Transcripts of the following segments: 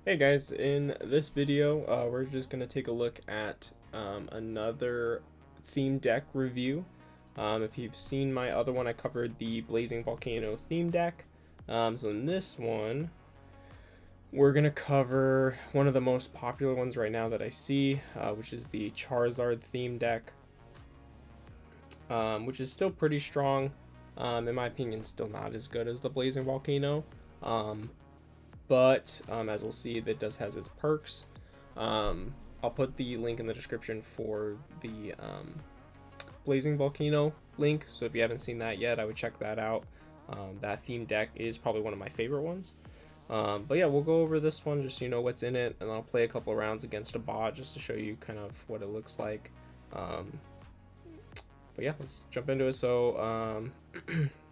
Hey guys, in this video, we're just going to take a look at another theme deck review. If you've seen my other one, I covered the Blazing Volcano theme deck. So in this one, we're going to cover one of the most popular ones right now that I see, which is the Charizard theme deck, which is still pretty strong. In my opinion, still not as good as the Blazing Volcano. But as we'll see, that does has its perks. I'll put the link in the description for the Blazing Volcano link, so if you haven't seen that yet, I would check that out. That theme deck is probably one of my favorite ones. But yeah, we'll go over this one just so you know what's in it, and I'll play a couple rounds against a bot just to show you kind of what it looks like. But yeah, let's jump into it. So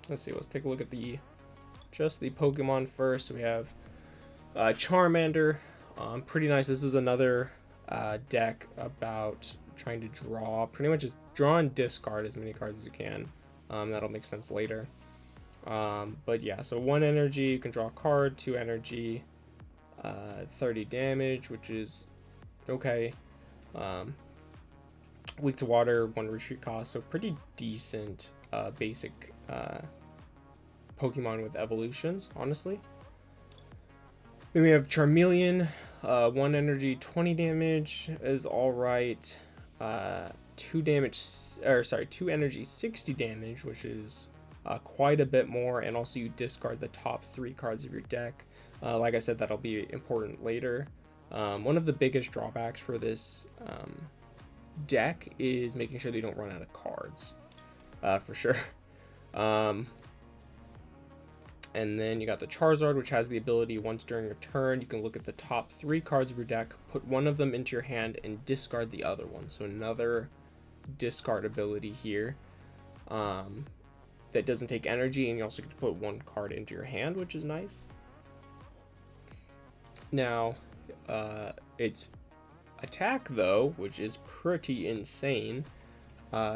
let's see, let's take a look at the Pokemon first. So we have Charmander, pretty nice. This is another deck about trying to draw, pretty much just draw and discard as many cards as you can. That'll make sense later. But yeah, so 1 energy, you can draw a card, 2 energy, 30 damage, which is okay. Weak to water, 1 retreat cost, so pretty decent basic Pokemon with evolutions, honestly. Then we have Charmeleon, 1 energy, 20 damage is alright. 2 energy, 60 damage, which is quite a bit more, and also you discard the top 3 cards of your deck. Like I said, that'll be important later. One of the biggest drawbacks for this deck is making sure they don't run out of cards, for sure. And then you got the Charizard, which has the ability once during your turn, you can look at the top 3 cards of your deck, put one of them into your hand, and discard the other one. So another discard ability here that doesn't take energy, and you also get to put 1 card into your hand, which is nice. Now, its attack, though, which is pretty insane,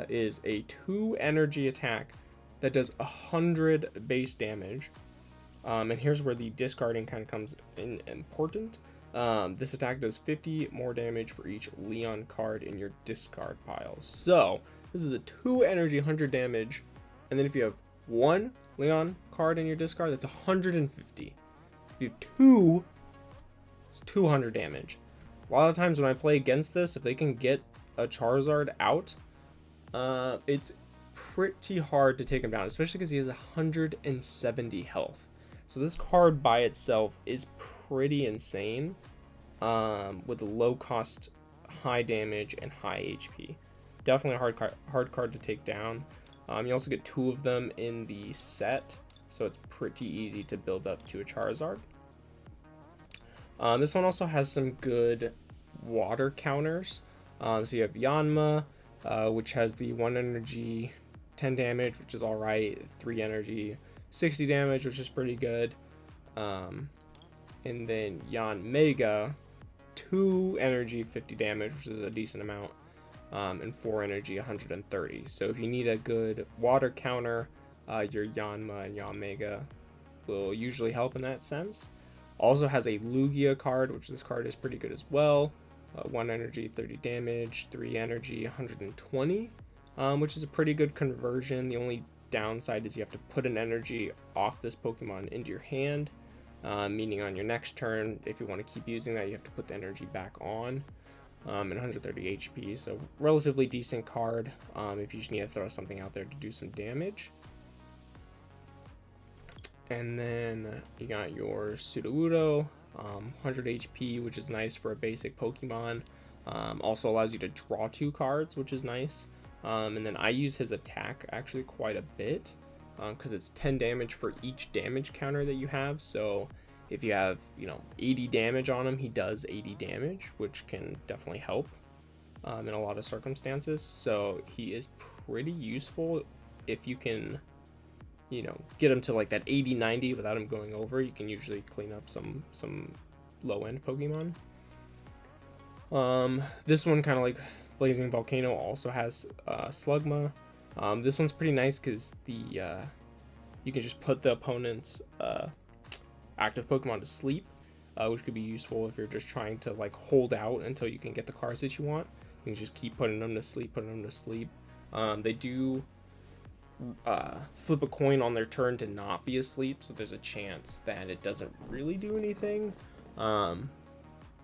is a 2 energy attack that does 100 base damage. And here's where the discarding kind of comes in important. This attack does 50 more damage for each Leon card in your discard pile. So this is a 2 energy, 100 damage, and then if you have 1 Leon card in your discard, that's 150. If you have 2, it's 200 damage. A lot of times when I play against this, if they can get a Charizard out, it's pretty hard to take him down, especially because he has 170 health. So this card by itself is pretty insane, with low cost, high damage, and high HP. Definitely a hard card to take down. You also get 2 of them in the set, so it's pretty easy to build up to a Charizard. This one also has some good water counters. So you have Yanma, which has the 1 energy, 10 damage, which is alright, 3 energy, 60 damage, which is pretty good. And then Yan Mega, 2 energy, 50 damage, which is a decent amount, and 4 energy, 130. So if you need a good water counter, your Yanma and Yan Mega will usually help in that sense. Also has a Lugia card, which this card is pretty good as well. 1 energy, 30 damage, 3 energy, 120. Which is a pretty good conversion. The only downside is you have to put an energy off this Pokemon into your hand, meaning on your next turn, if you want to keep using that, you have to put the energy back on, and 130 HP, so relatively decent card if you just need to throw something out there to do some damage. And then you got your Sudowoodo, 100 HP, which is nice for a basic Pokemon. Also allows you to draw 2 cards, which is nice. And then I use his attack actually quite a bit, because it's 10 damage for each damage counter that you have. So if you have 80 damage on him, he does 80 damage, which can definitely help in a lot of circumstances. So he is pretty useful if you can get him to like that 80-90 without him going over. You can usually clean up some low-end Pokemon. This one, kind of like Blazing Volcano, also has Slugma. This one's pretty nice because you can just put the opponent's active Pokemon to sleep, which could be useful if you're just trying to like hold out until you can get the cards that you want. You can just keep putting them to sleep, They do flip a coin on their turn to not be asleep, so there's a chance that it doesn't really do anything,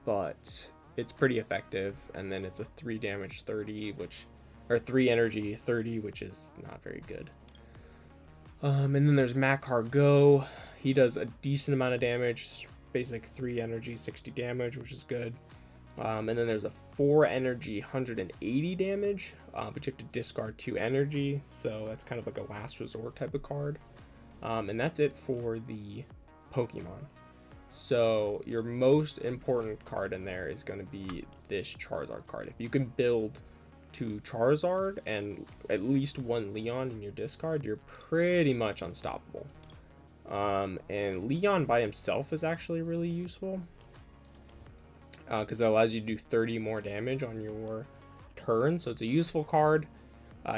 but it's pretty effective. And then it's a 3 damage 30, or 3 energy 30, which is not very good. And then there's Makar Go. He does a decent amount of damage, basic 3 energy 60 damage, which is good. And then there's a 4 energy 180 damage, but you have to discard 2 energy, so that's kind of like a last resort type of card. And that's it for the Pokemon. So your most important card in there is going to be this Charizard card. If you can build 2 Charizard and at least 1 Leon in your discard, you're pretty much unstoppable. And Leon by himself is actually really useful, because it allows you to do 30 more damage on your turn. So it's a useful card.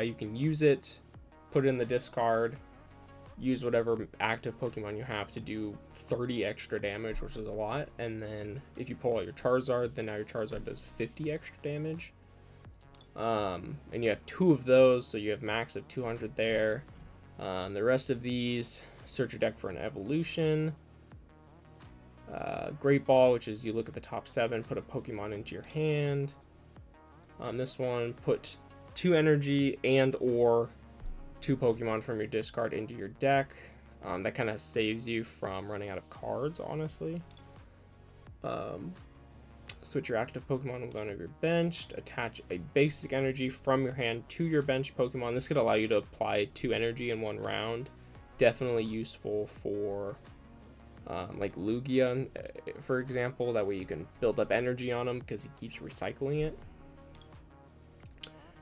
You can use it, put it in the discard, use whatever active Pokemon you have to do 30 extra damage, which is a lot. And then if you pull out your Charizard, then now your Charizard does 50 extra damage. And you have 2 of those, so you have max of 200 there. The rest of these, search your deck for an evolution. Great Ball, which is you look at the top 7, put a Pokemon into your hand. On this one, put 2 energy and or 2 Pokemon from your discard into your deck. That kind of saves you from running out of cards, honestly. Switch your active Pokemon with one of your bench. Attach a basic energy from your hand to your bench Pokemon. This could allow you to apply 2 energy in 1 round. Definitely useful for like Lugia, for example. That way you can build up energy on him because he keeps recycling it.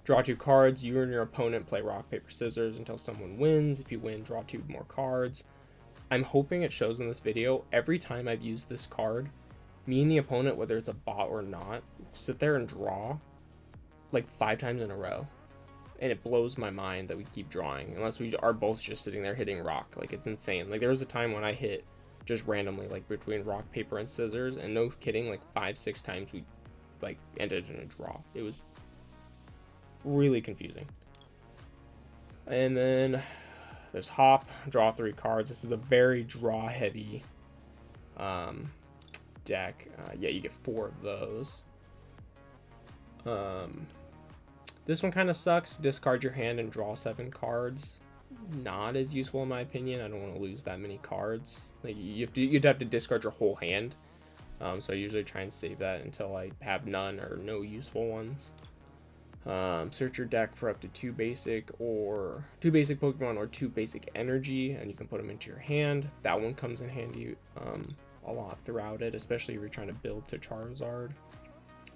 Draw 2 cards. You and your opponent play rock, paper, scissors until someone wins. If you win, draw 2 more cards. I'm hoping it shows in this video. Every time I've used this card, me and the opponent, whether it's a bot or not, will sit there and draw like 5 times in a row. And it blows my mind that we keep drawing, unless we are both just sitting there hitting rock. Like, it's insane. Like, there was a time when I hit just randomly, like between rock, paper, and scissors, and no kidding, like 5-6 times we like ended in a draw. It was really confusing. And then there's Hop, draw 3 cards. This is a very draw heavy deck. Yeah, you get 4 of those. This one kind of sucks. Discard your hand and draw 7 cards. Not as useful in my opinion. I don't want to lose that many cards. Like, you'd have to discard your whole hand. So I usually try and save that until I have none or no useful ones. Search your deck for up to 2 basic Pokemon or 2 basic energy, and you can put them into your hand. That one comes in handy a lot throughout it, especially if you're trying to build to Charizard.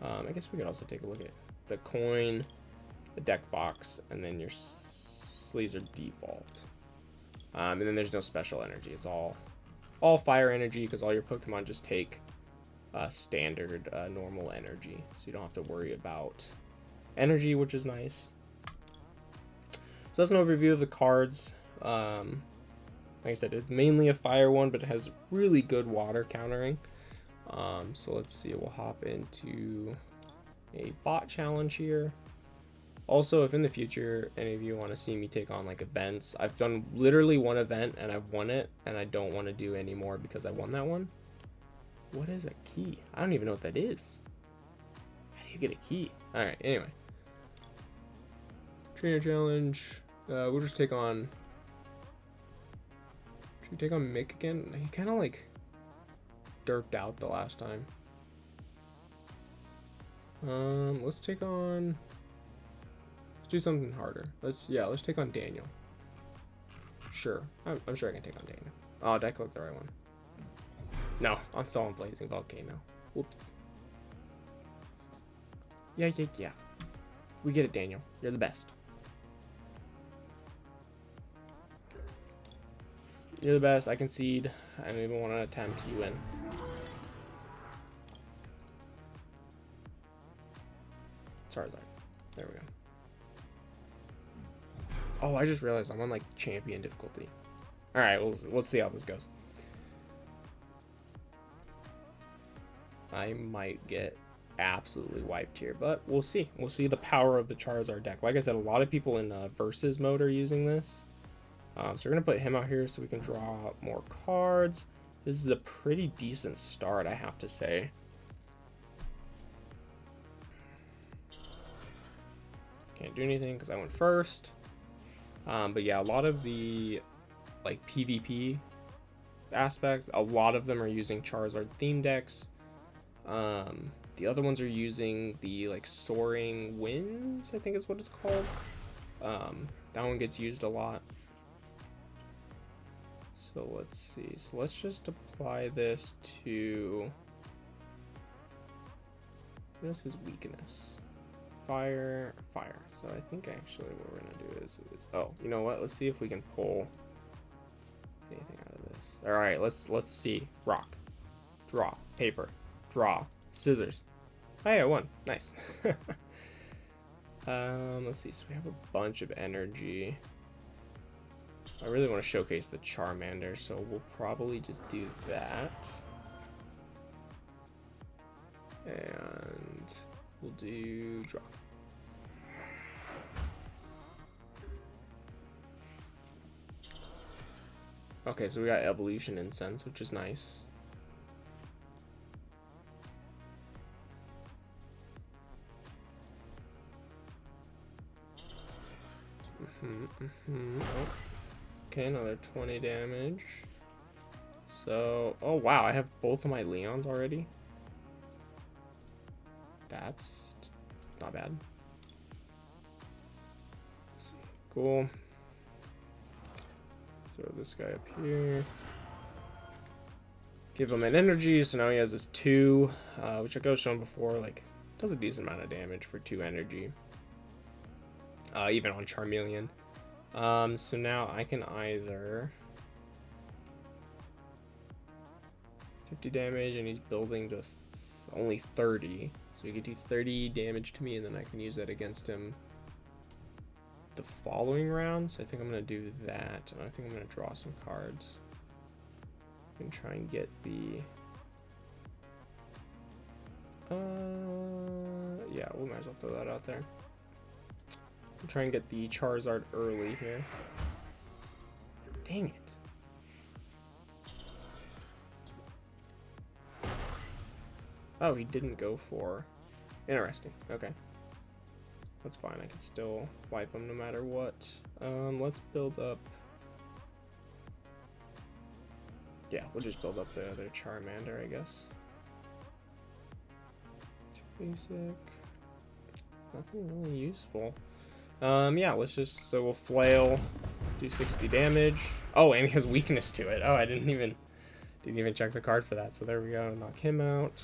I guess we could also take a look at the coin, the deck box, and then your sleeves are default. And then there's no special energy. It's all fire energy, because all your Pokemon just take standard normal energy, so you don't have to worry about energy, which is nice. So that's an overview of the cards. Like I said, it's mainly a fire one, but it has really good water countering. So let's see, we'll hop into a bot challenge here. Also, if in the future any of you want to see me take on like events, I've done literally 1 event and I've won it, and I don't want to do any more because I won that one. What is a key? I don't even know what that is. How do you get a key? All right, anyway. Trainer challenge. We'll just take on... Should we take on Mick again? He kind of like derped out the last time. Let's take on... Let's do something harder. Let's take on Daniel. Sure. I'm sure I can take on Daniel. Oh, did I click the right one? No, I'm still on Blazing Volcano. Whoops. Yeah. We get it, Daniel. You're the best. You're the best. I concede. I don't even want to attempt. You win. Charizard. There we go. Oh, I just realized I'm on like champion difficulty. All right, we'll see how this goes. I might get absolutely wiped here, but we'll see. We'll see the power of the Charizard deck. Like I said, a lot of people in versus mode are using this. So we're gonna put him out here so we can draw more cards. This is a pretty decent start, I have to say. Can't do anything because I went first. But yeah, a lot of the like PvP aspect, a lot of them are using Charizard theme decks. The other ones are using the like Soaring Winds, I think is what it's called. That one gets used a lot. So let's see. So let's just apply this to, what is his weakness? Fire. So I think actually what we're gonna do is oh, you know what? Let's see if we can pull anything out of this. All right, let's see. Rock, draw, paper, draw, scissors. Hey, I won. Nice. Let's see. So we have a bunch of energy. I really want to showcase the Charmander, so we'll probably just do that. And we'll do draw. Okay, so we got Evolution Incense, which is nice. Oh. Okay, another 20 damage. So, oh wow, I have both of my Leons already. That's not bad. Let's see. Cool. Throw this guy up here. Give him an energy, so now he has this 2, which I've shown before, like, does a decent amount of damage for 2 energy. Even on Charmeleon. So now I can either 50 damage, and he's building to only 30, so he could do 30 damage to me, and then I can use that against him the following round. So I think I'm gonna do that, and I think I'm gonna draw some cards and try and get the yeah, we might as well throw that out there. I'll try and get the Charizard early here. Dang it. Oh, he didn't go for... Interesting. Okay. That's fine. I can still wipe him no matter what. Let's build up... Yeah, we'll just build up the other Charmander, I guess. Basic. Nothing really useful. Yeah, let's just... So we'll Flail, do 60 damage. Oh, and he has weakness to it. Oh, I didn't even check the card for that. So there we go. Knock him out.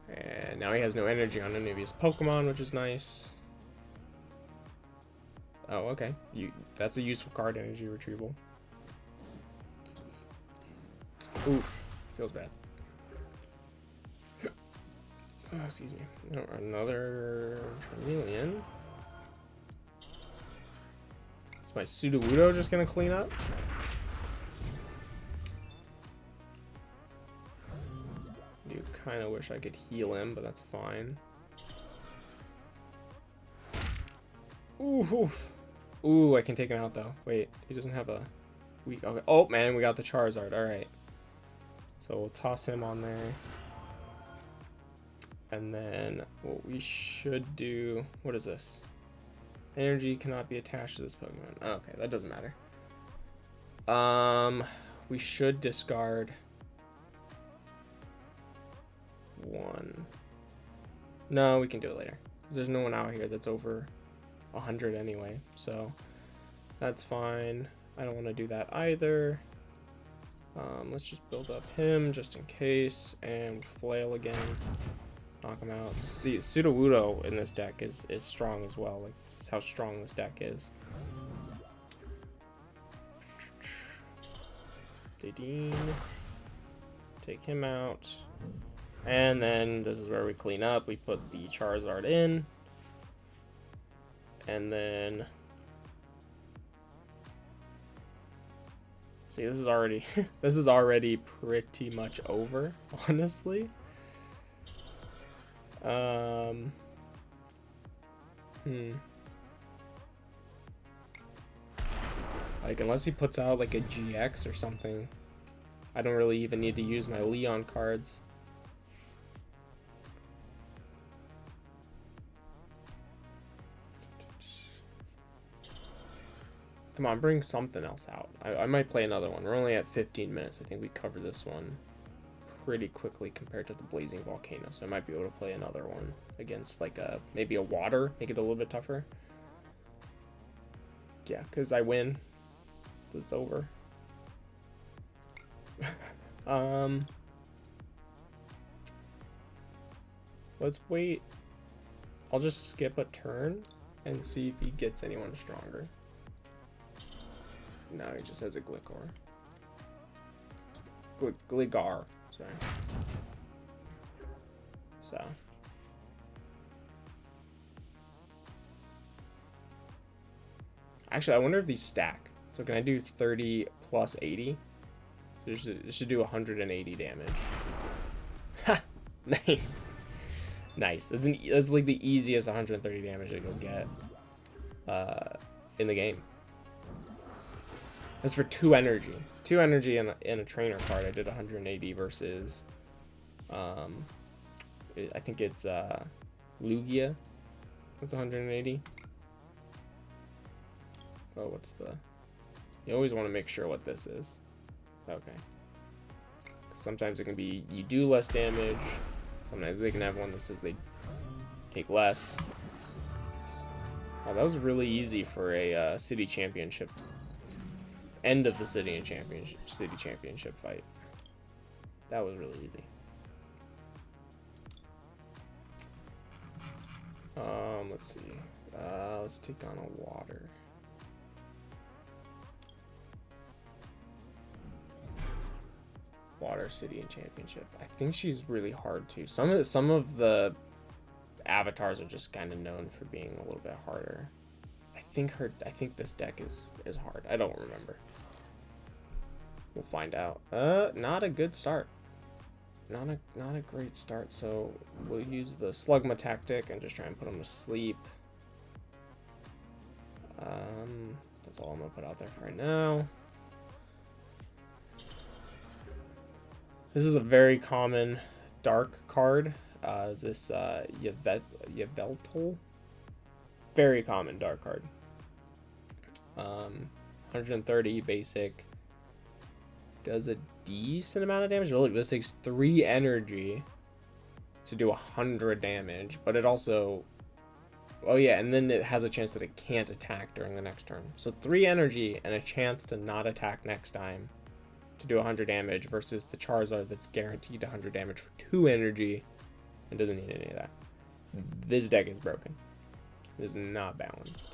And now he has no energy on any of his Pokemon, which is nice. Oh, okay. That's a useful card, energy retrieval. Oof. Feels bad. Oh, excuse me. Oh, another Charmeleon. Is my Sudowoodo just gonna clean up? You kind of wish I could heal him, but that's fine. Ooh, oof. Ooh, I can take him out though. Wait, he doesn't have a weak. Okay. Oh man, we got the Charizard. All right. So we'll toss him on there. And then what we should do, what is this? Energy cannot be attached to this Pokemon. Oh, okay, that doesn't matter. We should discard one. No, we can do it later. There's no one out here that's over 100 anyway, so that's fine. I don't want to do that either. Let's just build up him just in case, and Flail again. Knock him out. See, Sudowoodo in this deck is strong as well. Like, this is how strong this deck is. Dadeen. Take him out. And then this is where we clean up. We put the Charizard in. And then... See, this is already this is already pretty much over, honestly. Like, unless he puts out like a GX or something, I don't really even need to use my Leon cards. Come on, bring something else out. I might play another one. We're only at 15 minutes. I think we covered this one pretty quickly compared to the Blazing Volcano, so I might be able to play another one against like maybe a water, make it a little bit tougher. Yeah, because I win. It's over. Let's wait. I'll just skip a turn and see if he gets anyone stronger. No, he just has a Gligar. Gligar, sorry. So. Actually, I wonder if these stack. So can I do 30 plus 80? This should do 180 damage. Ha! Nice. Nice. That's like the easiest 130 damage that you'll get in the game. That's for 2 energy. 2 energy in a trainer card. I did 180 versus I think it's Lugia. That's 180. Oh, what's the... You always want to make sure what this is. Okay. Sometimes it can be you do less damage. Sometimes they can have one that says they take less. Oh, that was really easy for a city championship. End of the city championship fight. That was really easy. Let's see. Let's take on a water. Water City and Championship. I think she's really hard too. Some of the avatars are just kind of known for being a little bit harder. I think this deck is hard. I don't remember. We'll find out. Not a good start. Not a great start. So we'll use the Slugma tactic and just try and put him to sleep. That's all I'm gonna put out there for right now. This is a very common dark card. Is this Yveltal? Very common dark card. 130 basic. Does a decent amount of damage. Look, this takes 3 energy to do 100 damage, but it also... Oh yeah, and then it has a chance that it can't attack during the next turn. So 3 energy and a chance to not attack next time to do 100 damage versus the Charizard that's guaranteed 100 damage for 2 energy and doesn't need any of that. This deck is broken. It is not balanced.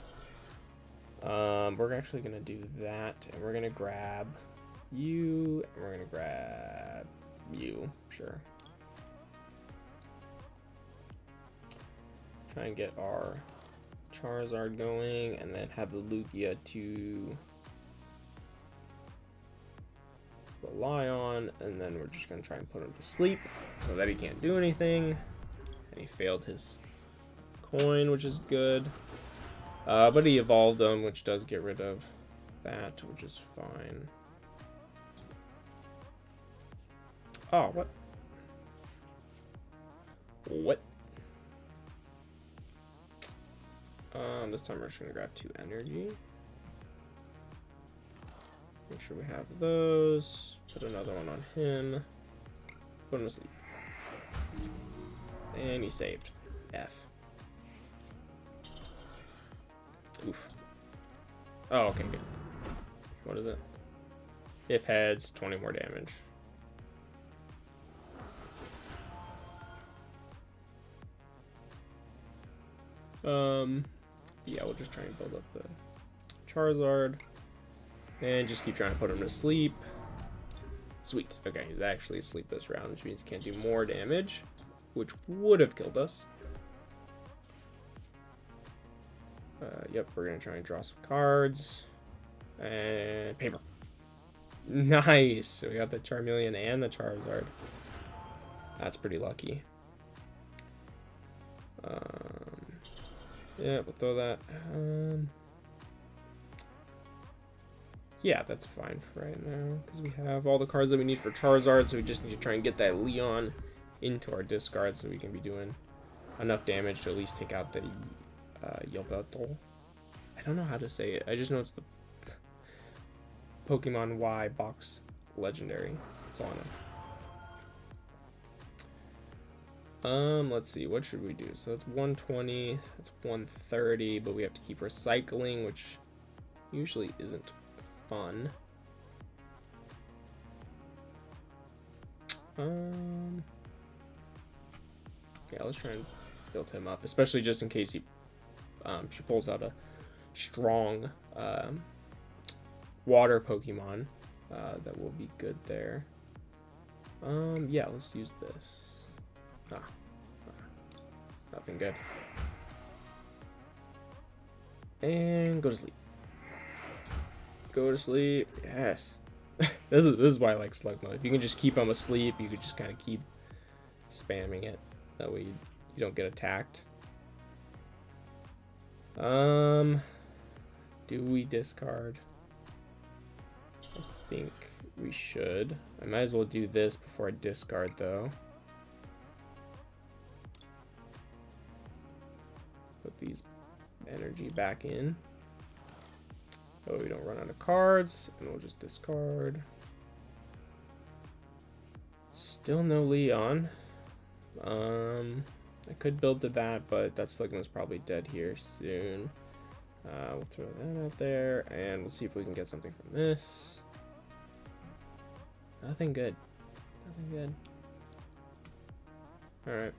We're actually going to do that, and we're going to grab you, and we're going to grab you. Sure. Try and get our Charizard going, and then have the Lugia to rely on, and then we're just going to try and put him to sleep so that he can't do anything. And he failed his coin, which is good. But he evolved him, which does get rid of that, which is fine. Oh, what? What? This time we're just going to grab 2 energy. Make sure we have those. Put another one on him. Put him to sleep. And he saved. F. Oof. Oh, okay, good. What is it? If heads, 20 more damage. Yeah, we'll just try and build up the Charizard. And just keep trying to put him to sleep. Sweet. Okay, he's actually asleep this round, which means he can't do more damage, which would have killed us. Yep, we're going to try and draw some cards. And paper. Nice. So we got the Charmeleon and the Charizard. That's pretty lucky. Yeah, we'll throw that. Yeah, that's fine for right now because we have all the cards that we need for Charizard. So we just need to try and get that Leon into our discard so we can be doing enough damage to at least take out the Yveltal. I don't know how to say it. I just know it's the Pokemon Y box legendary. That's all I know. Let's see. What should we do? So it's 120. That's 130, but we have to keep recycling, which usually isn't fun. Yeah, let's try and build him up, especially just in case he she pulls out a strong water Pokemon. That will be good there. Yeah, let's use this. Nothing good. And go to sleep. Go to sleep. Yes. This is why I like slug mode. If you can just keep them asleep, you could just kind of keep spamming it. That way you don't get attacked. Do we discard? I think we should. I might as well do this before I discard though. Put these energy back in. Oh, we don't run out of cards, and we'll just discard. Still no Leon. I could build to that, but that Sligma's probably dead here soon. We'll throw that out there, and we'll see if we can get something from this. Nothing good. Nothing good. Alright.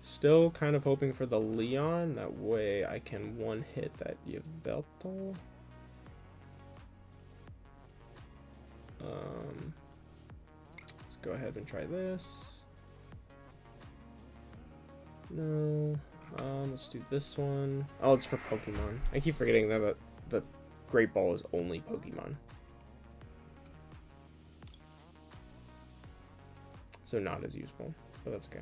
Still kind of hoping for the Leon. That way I can one-hit that Yveltal. Let's go ahead and try this. No. Let's do this one. Oh, it's for Pokemon. I keep forgetting that the Great Ball is only Pokemon. So not as useful, but that's okay.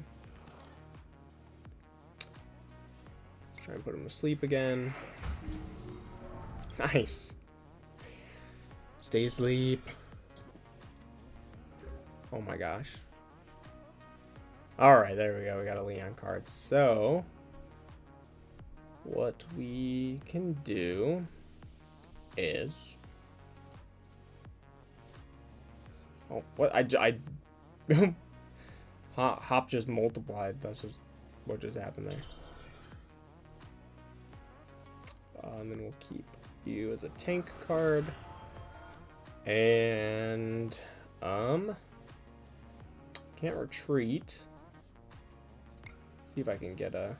Try and put him to sleep again. Nice. Stay asleep. Oh my gosh. Alright, there we go. We got a Leon card. So, what we can do is... Oh, what? I Hop just multiplied. That's just what just happened there. And then we'll keep you as a tank card. And can't retreat. See if I can get a...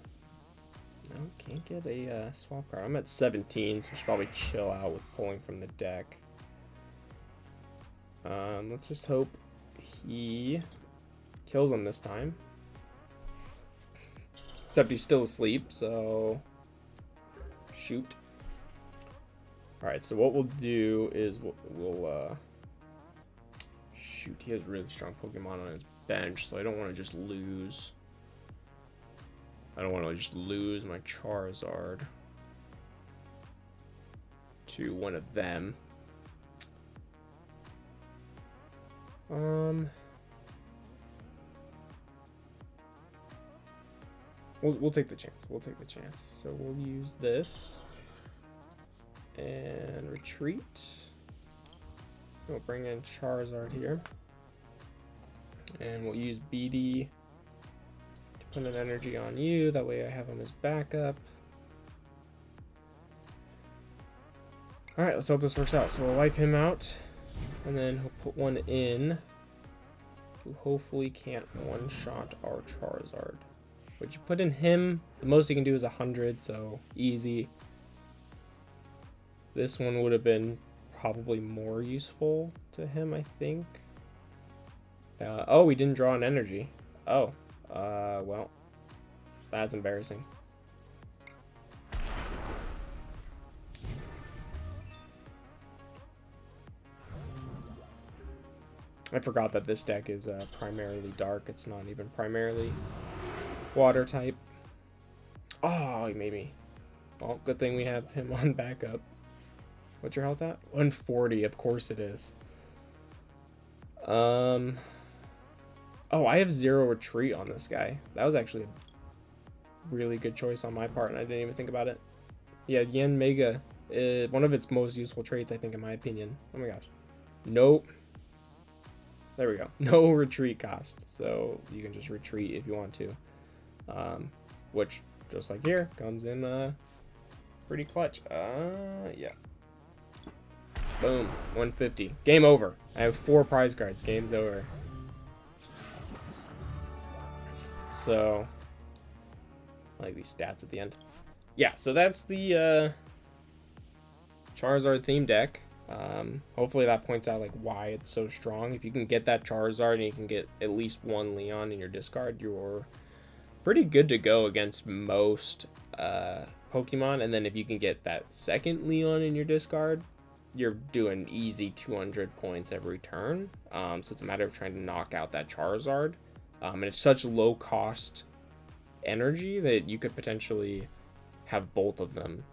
No, can't get a swap card. I'm at 17, so I should probably chill out with pulling from the deck. Let's just hope he kills him this time. Except he's still asleep, so... Shoot. Alright, so what we'll do is we'll shoot, he has really strong Pokemon on his bench, so I don't want to just lose. I don't want to just lose my Charizard to one of them. We'll take the chance. We'll take the chance. So we'll use this and retreat. We'll bring in Charizard here, and we'll use BD to put an energy on you. That way I have him as backup. All right, let's hope this works out. So we'll wipe him out, and then he'll put one in who hopefully can't one-shot our Charizard. But you put in him, the most he can do is 100, so easy. This one would have been probably more useful to him, I think. Oh, we didn't draw an energy. Oh, well, that's embarrassing. I forgot that this deck is primarily dark. It's not even primarily water type. Oh, he made me. Well, good thing we have him on backup. What's your health at? 140, of course it is. Oh, I have 0 retreat on this guy. That was actually a really good choice on my part, and I didn't even think about it. Yeah, Yen Mega, one of its most useful traits, I think, in my opinion. Oh my gosh. Nope. There we go. No retreat cost, so you can just retreat if you want to. Which, just like here, comes in pretty clutch. Yeah. Boom. 150. Game over. I have 4 prize cards. Game's over. So, I like these stats at the end. Yeah, so that's the Charizard theme deck. Hopefully that points out like why it's so strong. If you can get that Charizard and you can get at least 1 Leon in your discard, you're pretty good to go against most Pokemon. And then if you can get that second Leon in your discard, you're doing easy 200 points every turn. So it's a matter of trying to knock out that Charizard. And it's such low cost energy that you could potentially have both of them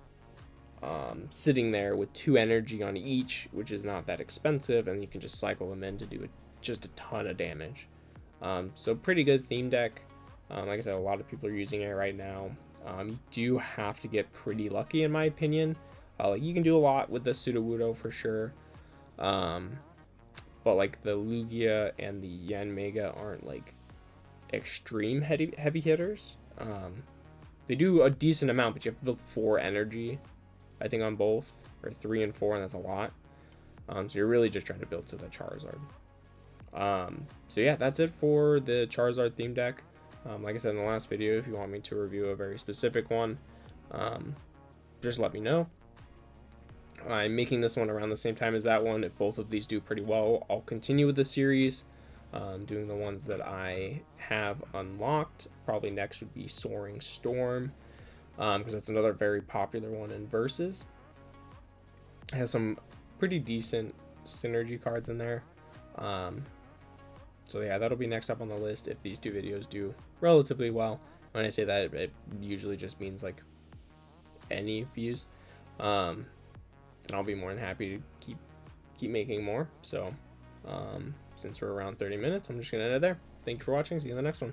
sitting there with 2 energy on each, which is not that expensive, and you can just cycle them in to do just a ton of damage. So pretty good theme deck. Like I said, a lot of people are using it right now. You do have to get pretty lucky, in my opinion. Like you can do a lot with the Sudowoodo for sure, but like the Lugia and the Yen Mega aren't like extreme heavy hitters. They do a decent amount, but you have to build 4 energy, I think, on both, or 3 and 4, and that's a lot. So you're really just trying to build to the Charizard. So yeah, that's it for the Charizard theme deck. Like I said in the last video, if you want me to review a very specific one, just let me know. I'm making this one around the same time as that one. If both of these do pretty well, I'll continue with the series, doing the ones that I have unlocked. Probably next would be Soaring Storm, because that's another very popular one in Versus. It has some pretty decent synergy cards in there. So yeah, that'll be next up on the list if these 2 videos do relatively well. When I say that, it usually just means like any views. And I'll be more than happy to keep making more. So since we're around 30 minutes, I'm just gonna end it there. Thank you for watching. See you in the next one.